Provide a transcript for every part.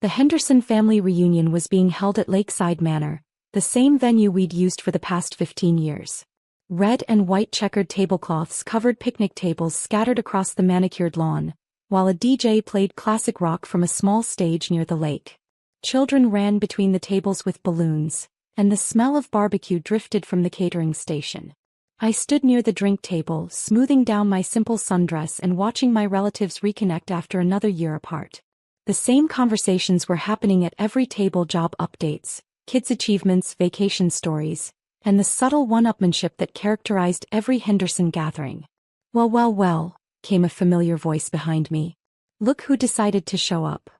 The Henderson family reunion was being held at Lakeside Manor, the same venue we'd used for the past 15 years. Red and white checkered tablecloths covered picnic tables scattered across the manicured lawn, while a DJ played classic rock from a small stage near the lake. Children ran between the tables with balloons, and the smell of barbecue drifted from the catering station. I stood near the drink table, smoothing down my simple sundress and watching my relatives reconnect after another year apart. The same conversations were happening at every table: job updates, kids' achievements, vacation stories, and the subtle one-upmanship that characterized every Henderson gathering. Well, came a familiar voice behind me. Look who decided to show up.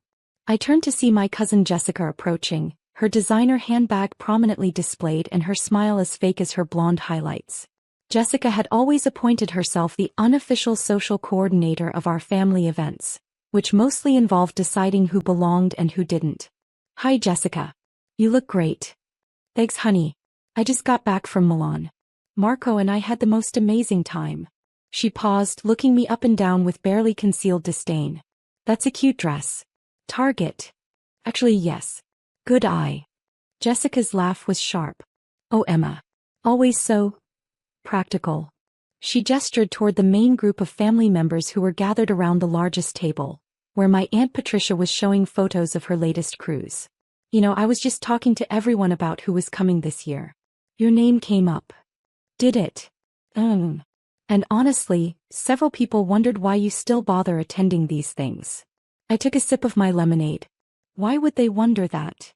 I turned to see my cousin Jessica approaching, her designer handbag prominently displayed and her smile as fake as her blonde highlights. Jessica had always appointed herself the unofficial social coordinator of our family events, which mostly involved deciding who belonged and who didn't. Hi Jessica. You look great. Thanks honey. I just got back from Milan. Marco and I had the most amazing time. She paused, looking me up and down with barely concealed disdain. That's a cute dress. Target. Actually yes. Good eye. Jessica's laugh was sharp. Oh Emma. Always so practical. She gestured toward the main group of family members who were gathered around the largest table, where my Aunt Patricia was showing photos of her latest cruise. I was just talking to everyone about who was coming this year. Your name came up. Did it? And honestly, several people wondered why you still bother attending these things. I took a sip of my lemonade. Why would they wonder that?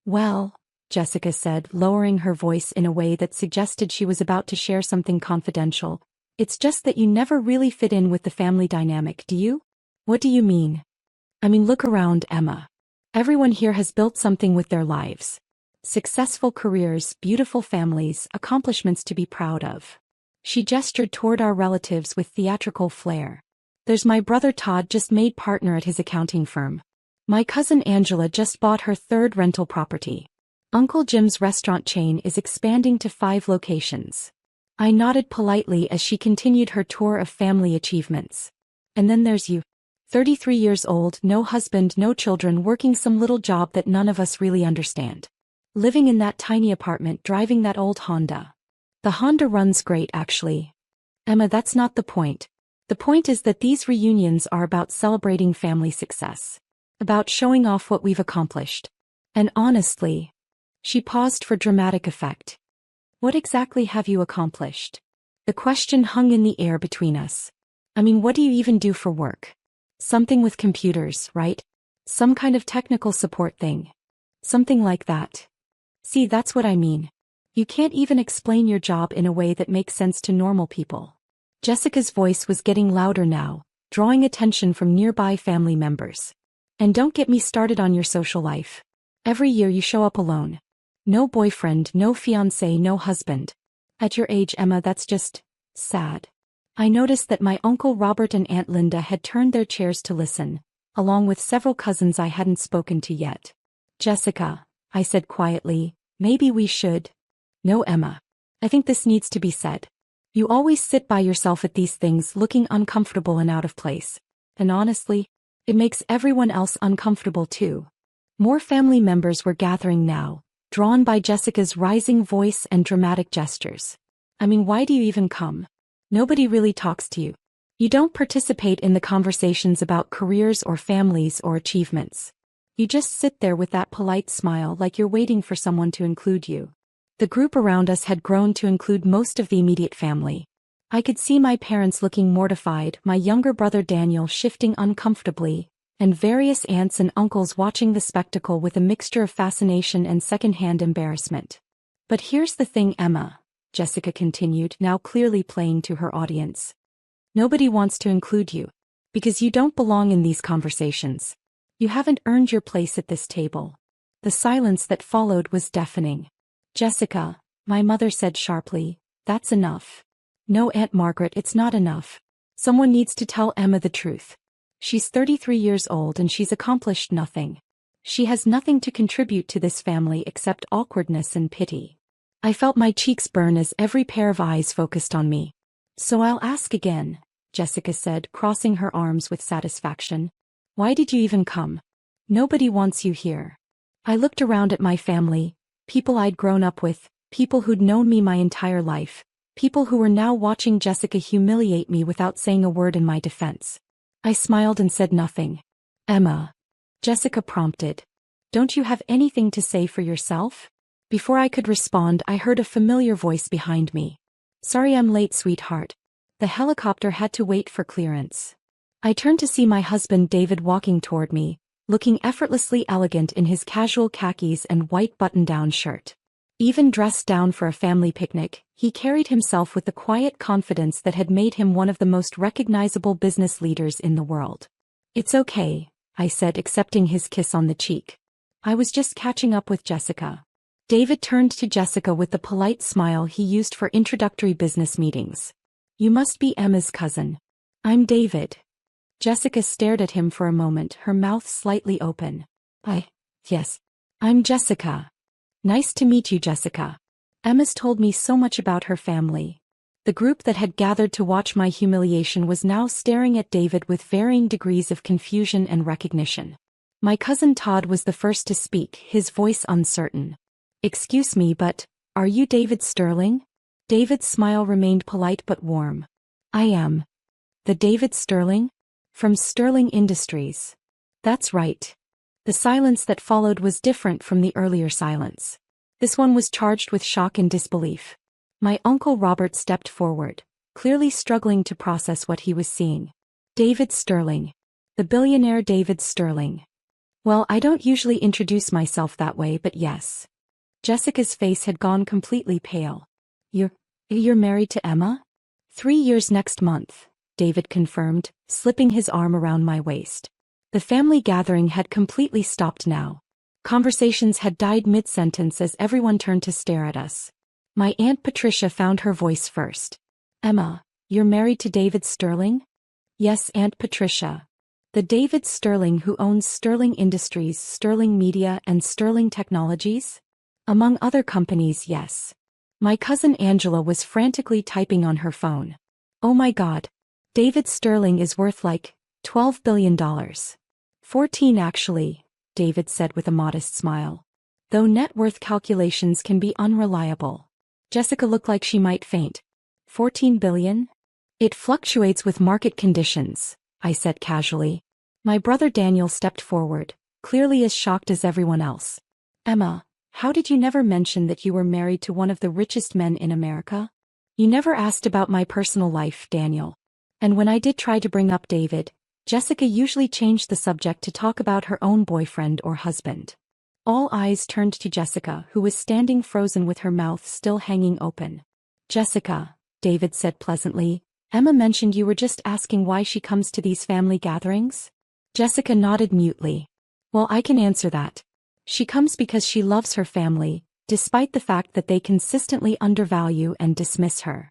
Well, Jessica said, lowering her voice in a way that suggested she was about to share something confidential. It's just that you never really fit in with the family dynamic, do you? What do you mean? I mean, look around, Emma. Everyone here has built something with their lives. Successful careers, beautiful families, accomplishments to be proud of. She gestured toward our relatives with theatrical flair. There's my brother Todd, just made partner at his accounting firm. My cousin Angela just bought her third rental property. Uncle Jim's restaurant chain is expanding to 5 locations. I nodded politely as she continued her tour of family achievements. And then there's you. 33 years old, no husband, no children, working some little job that none of us really understand. Living in that tiny apartment, driving that old Honda. The Honda runs great actually. Emma, that's not the point. The point is that these reunions are about celebrating family success. About showing off what we've accomplished. And honestly, she paused for dramatic effect. What exactly have you accomplished? The question hung in the air between us. I mean, what do you even do for work? Something with computers, right? Some kind of technical support thing. Something like that. See, that's what I mean. You can't even explain your job in a way that makes sense to normal people. Jessica's voice was getting louder now, drawing attention from nearby family members. And don't get me started on your social life. Every year you show up alone. No boyfriend, no fiancé, no husband. At your age, Emma, that's just sad. I noticed that my Uncle Robert and Aunt Linda had turned their chairs to listen, along with several cousins I hadn't spoken to yet. Jessica, I said quietly, maybe we should. No, Emma. I think this needs to be said. You always sit by yourself at these things looking uncomfortable and out of place. And honestly, it makes everyone else uncomfortable too. More family members were gathering now, drawn by Jessica's rising voice and dramatic gestures. I mean, why do you even come? Nobody really talks to you. You don't participate in the conversations about careers or families or achievements. You just sit there with that polite smile like you're waiting for someone to include you. The group around us had grown to include most of the immediate family. I could see my parents looking mortified, my younger brother Daniel shifting uncomfortably, and various aunts and uncles watching the spectacle with a mixture of fascination and secondhand embarrassment. But here's the thing, Emma, Jessica continued, now clearly playing to her audience. Nobody wants to include you. Because you don't belong in these conversations. You haven't earned your place at this table. The silence that followed was deafening. Jessica, my mother said sharply, that's enough. No, Aunt Margaret, it's not enough. Someone needs to tell Emma the truth. She's 33 years old and she's accomplished nothing. She has nothing to contribute to this family except awkwardness and pity. I felt my cheeks burn as every pair of eyes focused on me. So I'll ask again, Jessica said, crossing her arms with satisfaction. Why did you even come? Nobody wants you here. I looked around at my family, people I'd grown up with, people who'd known me my entire life, people who were now watching Jessica humiliate me without saying a word in my defense. I smiled and said nothing. Emma. Jessica prompted. Don't you have anything to say for yourself? Before I could respond, I heard a familiar voice behind me. Sorry I'm late, sweetheart. The helicopter had to wait for clearance. I turned to see my husband David walking toward me, looking effortlessly elegant in his casual khakis and white button-down shirt. Even dressed down for a family picnic, he carried himself with the quiet confidence that had made him one of the most recognizable business leaders in the world. It's okay, I said, accepting his kiss on the cheek. I was just catching up with Jessica. David turned to Jessica with the polite smile he used for introductory business meetings. You must be Emma's cousin. I'm David. Jessica stared at him for a moment, her mouth slightly open. Yes. I'm Jessica. Nice to meet you, Jessica. Emma's told me so much about her family. The group that had gathered to watch my humiliation was now staring at David with varying degrees of confusion and recognition. My cousin Todd was the first to speak, his voice uncertain. Excuse me, but, are you David Sterling? David's smile remained polite but warm. I am. The David Sterling? From Sterling Industries. That's right. The silence that followed was different from the earlier silence. This one was charged with shock and disbelief. My Uncle Robert stepped forward, clearly struggling to process what he was seeing. David Sterling. The billionaire David Sterling. Well, I don't usually introduce myself that way, but yes. Jessica's face had gone completely pale. You're married to Emma? 3 years next month, David confirmed, slipping his arm around my waist. The family gathering had completely stopped now. Conversations had died mid-sentence as everyone turned to stare at us. My Aunt Patricia found her voice first. Emma, you're married to David Sterling? Yes, Aunt Patricia. The David Sterling who owns Sterling Industries, Sterling Media, and Sterling Technologies? Among other companies, yes. My cousin Angela was frantically typing on her phone. Oh my God. David Sterling is worth like $12 billion. 14 actually, David said with a modest smile. Though net worth calculations can be unreliable. Jessica looked like she might faint. 14 billion? It fluctuates with market conditions, I said casually. My brother Daniel stepped forward, clearly as shocked as everyone else. Emma, how did you never mention that you were married to one of the richest men in America? You never asked about my personal life, Daniel. And when I did try to bring up David, Jessica usually changed the subject to talk about her own boyfriend or husband. All eyes turned to Jessica, who was standing frozen with her mouth still hanging open. Jessica, David said pleasantly, Emma mentioned you were just asking why she comes to these family gatherings? Jessica nodded mutely. Well, I can answer that. She comes because she loves her family, despite the fact that they consistently undervalue and dismiss her.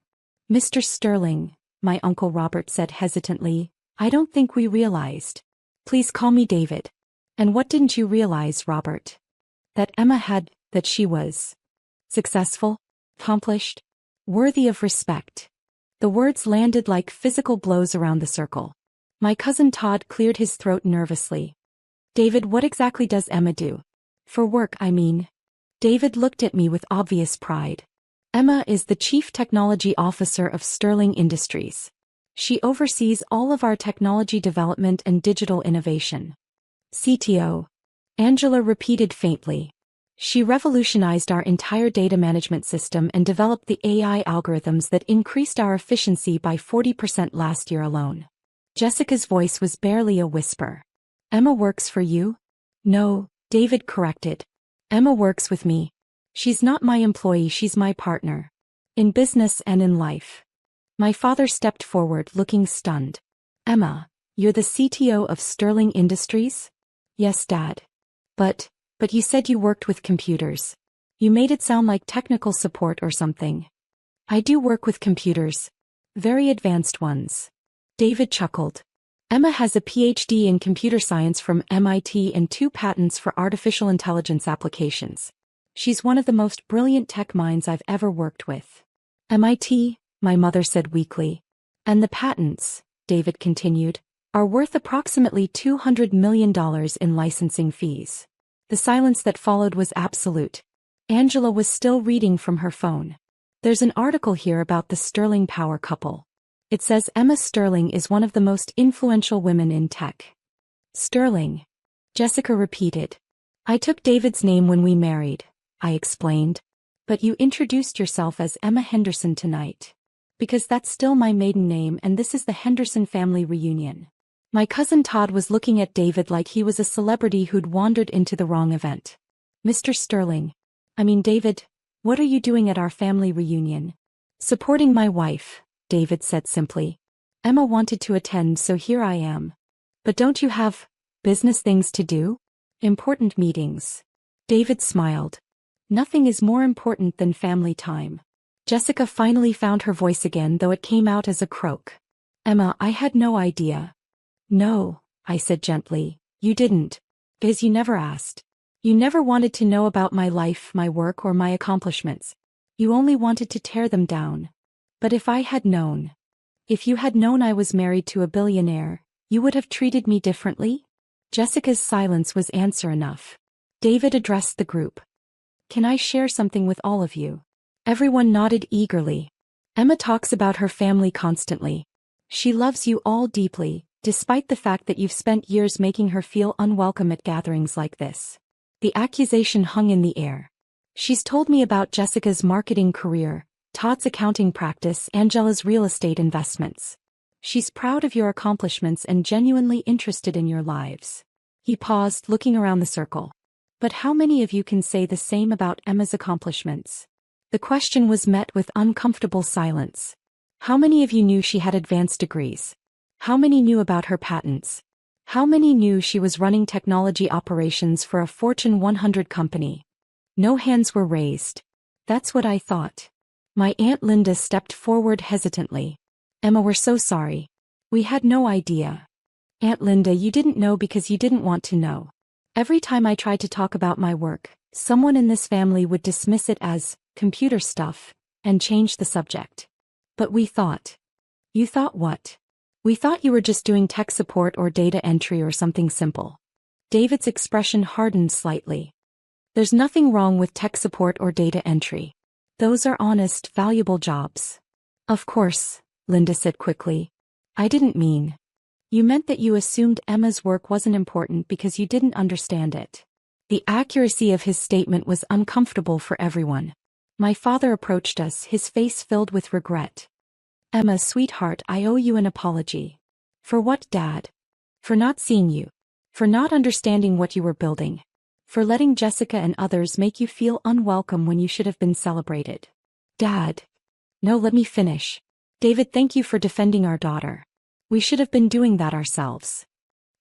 Mr. Sterling, my Uncle Robert said hesitantly, I don't think we realized. Please call me David. And what didn't you realize, Robert? That that she was successful, accomplished, worthy of respect. The words landed like physical blows around the circle. My cousin Todd cleared his throat nervously. David, what exactly does Emma do? For work, I mean. David looked at me with obvious pride. Emma is the Chief Technology Officer of Sterling Industries. She oversees all of our technology development and digital innovation. CTO. Angela repeated faintly. She revolutionized our entire data management system and developed the AI algorithms that increased our efficiency by 40% last year alone. Jessica's voice was barely a whisper. Emma works for you? No, David corrected. Emma works with me. She's not my employee, she's my partner. In business and in life. My father stepped forward, looking stunned. Emma, you're the CTO of Sterling Industries? Yes, Dad. But you said you worked with computers. You made it sound like technical support or something. I do work with computers. Very advanced ones. David chuckled. Emma has a PhD in computer science from MIT and 2 patents for artificial intelligence applications. She's one of the most brilliant tech minds I've ever worked with. MIT, my mother said weakly. And the patents, David continued. are worth approximately $200 million in licensing fees. The silence that followed was absolute. Angela was still reading from her phone. There's an article here about the Sterling power couple. It says Emma Sterling is one of the most influential women in tech. Sterling. Jessica repeated. I took David's name when we married, I explained. But you introduced yourself as Emma Henderson tonight. Because that's still my maiden name and this is the Henderson family reunion. My cousin Todd was looking at David like he was a celebrity who'd wandered into the wrong event. Mr. Sterling. David, what are you doing at our family reunion? Supporting my wife, David said simply. Emma wanted to attend, so here I am. But don't you have business things to do? Important meetings. David smiled. Nothing is more important than family time. Jessica finally found her voice again, though it came out as a croak. Emma, I had no idea. No, I said gently, you didn't. Because you never asked. You never wanted to know about my life, my work, or my accomplishments. You only wanted to tear them down. But if I had known. If you had known I was married to a billionaire, you would have treated me differently? Jessica's silence was answer enough. David addressed the group. Can I share something with all of you? Everyone nodded eagerly. Emma talks about her family constantly. She loves you all deeply, despite the fact that you've spent years making her feel unwelcome at gatherings like this. The accusation hung in the air. She's told me about Jessica's marketing career, Todd's accounting practice, Angela's real estate investments. She's proud of your accomplishments and genuinely interested in your lives. He paused, looking around the circle. But how many of you can say the same about Emma's accomplishments? The question was met with uncomfortable silence. How many of you knew she had advanced degrees? How many knew about her patents? How many knew she was running technology operations for a Fortune 100 company? No hands were raised. That's what I thought. My Aunt Linda stepped forward hesitantly. Emma, we're so sorry. We had no idea. Aunt Linda, you didn't know because you didn't want to know. Every time I tried to talk about my work, someone in this family would dismiss it as computer stuff and change the subject. But we thought. You thought what? We thought you were just doing tech support or data entry or something simple. David's expression hardened slightly. There's nothing wrong with tech support or data entry. Those are honest, valuable jobs. Of course, Linda said quickly. I didn't mean. You meant that you assumed Emma's work wasn't important because you didn't understand it. The accuracy of his statement was uncomfortable for everyone. My father approached us, his face filled with regret. Emma, sweetheart, I owe you an apology. For what, Dad? For not seeing you. For not understanding what you were building. For letting Jessica and others make you feel unwelcome when you should have been celebrated. Dad. No, let me finish. David, thank you for defending our daughter. We should have been doing that ourselves.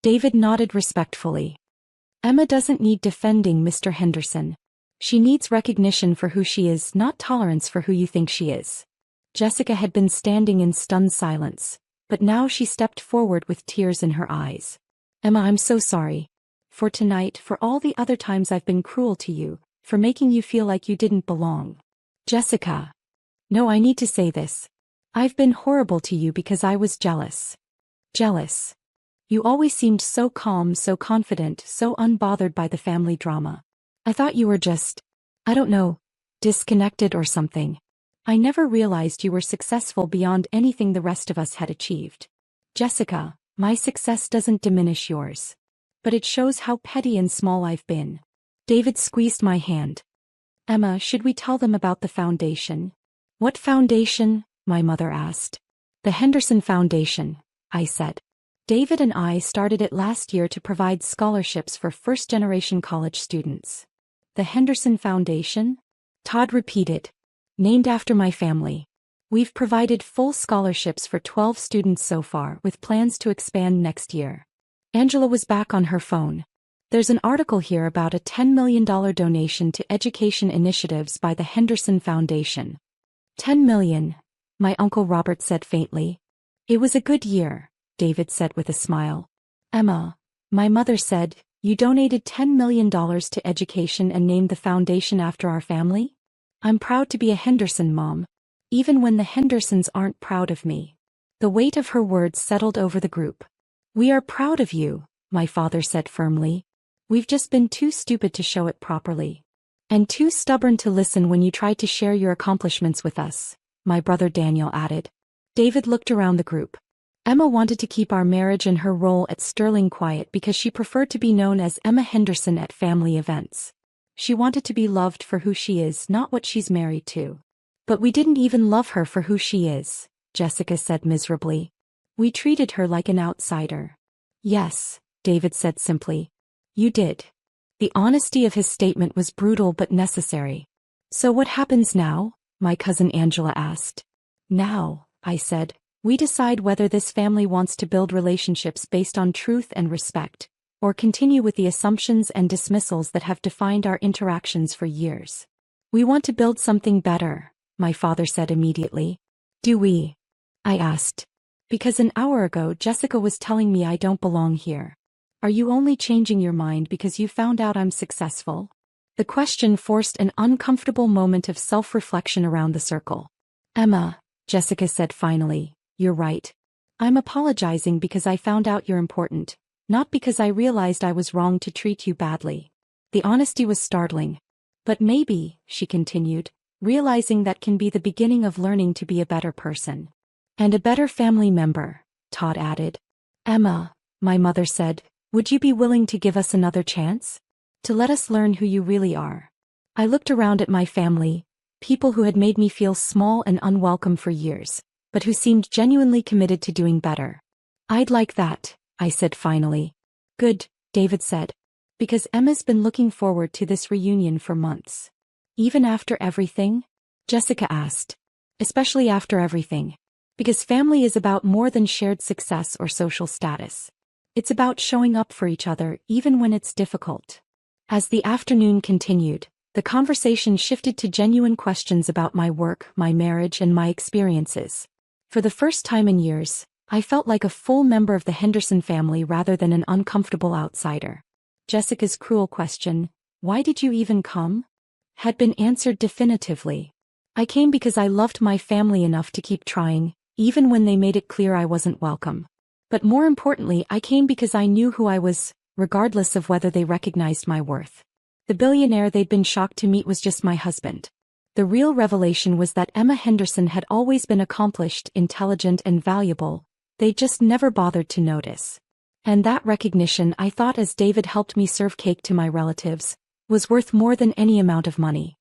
David nodded respectfully. Emma doesn't need defending, Mr. Henderson. She needs recognition for who she is, not tolerance for who you think she is. Jessica had been standing in stunned silence, but now she stepped forward with tears in her eyes. Emma, I'm so sorry. For tonight, for all the other times I've been cruel to you, for making you feel like you didn't belong. Jessica. No, I need to say this. I've been horrible to you because I was jealous. Jealous. You always seemed so calm, so confident, so unbothered by the family drama. I thought you were just, I don't know, disconnected or something. I never realized you were successful beyond anything the rest of us had achieved. Jessica, my success doesn't diminish yours. But it shows how petty and small I've been. David squeezed my hand. Emma, should we tell them about the foundation? What foundation? My mother asked. The Henderson Foundation, I said. David and I started it last year to provide scholarships for first-generation college students. The Henderson Foundation? Todd repeated. Named after my family. We've provided full scholarships for 12 students so far, with plans to expand next year. Angela was back on her phone. There's an article here about a $10 million donation to education initiatives by the Henderson Foundation. $10 million, my Uncle Robert said faintly. It was a good year, David said with a smile. Emma, my mother said, you donated $10 million to education and named the foundation after our family? I'm proud to be a Henderson mom, even when the Hendersons aren't proud of me. The weight of her words settled over the group. We are proud of you, my father said firmly. We've just been too stupid to show it properly. And too stubborn to listen when you tried to share your accomplishments with us, my brother Daniel added. David looked around the group. Emma wanted to keep our marriage and her role at Sterling quiet because she preferred to be known as Emma Henderson at family events. She wanted to be loved for who she is, not what she's married to. But we didn't even love her for who she is, Jessica said miserably. We treated her like an outsider. Yes, David said simply. You did. The honesty of his statement was brutal but necessary. So what happens now? My cousin Angela asked. Now, I said, we decide whether this family wants to build relationships based on truth and respect, or continue with the assumptions and dismissals that have defined our interactions for years. We want to build something better, my father said immediately. Do we? I asked. Because an hour ago Jessica was telling me I don't belong here. Are you only changing your mind because you found out I'm successful? The question forced an uncomfortable moment of self-reflection around the circle. Emma, Jessica said finally, you're right. I'm apologizing because I found out you're important, not because I realized I was wrong to treat you badly. The honesty was startling. But maybe, she continued, realizing that can be the beginning of learning to be a better person. And a better family member, Todd added. Emma, my mother said, would you be willing to give us another chance? To let us learn who you really are. I looked around at my family, people who had made me feel small and unwelcome for years, but who seemed genuinely committed to doing better. I'd like that, I said finally. Good, David said. Because Emma's been looking forward to this reunion for months. Even after everything? Jessica asked. Especially after everything. Because family is about more than shared success or social status. It's about showing up for each other even when it's difficult. As the afternoon continued, the conversation shifted to genuine questions about my work, my marriage, and my experiences. For the first time in years, I felt like a full member of the Henderson family rather than an uncomfortable outsider. Jessica's cruel question, "Why did you even come?" had been answered definitively. I came because I loved my family enough to keep trying, even when they made it clear I wasn't welcome. But more importantly, I came because I knew who I was, regardless of whether they recognized my worth. The billionaire they'd been shocked to meet was just my husband. The real revelation was that Emma Henderson had always been accomplished, intelligent, and valuable. They just never bothered to notice. And that recognition, I thought as David helped me serve cake to my relatives, was worth more than any amount of money.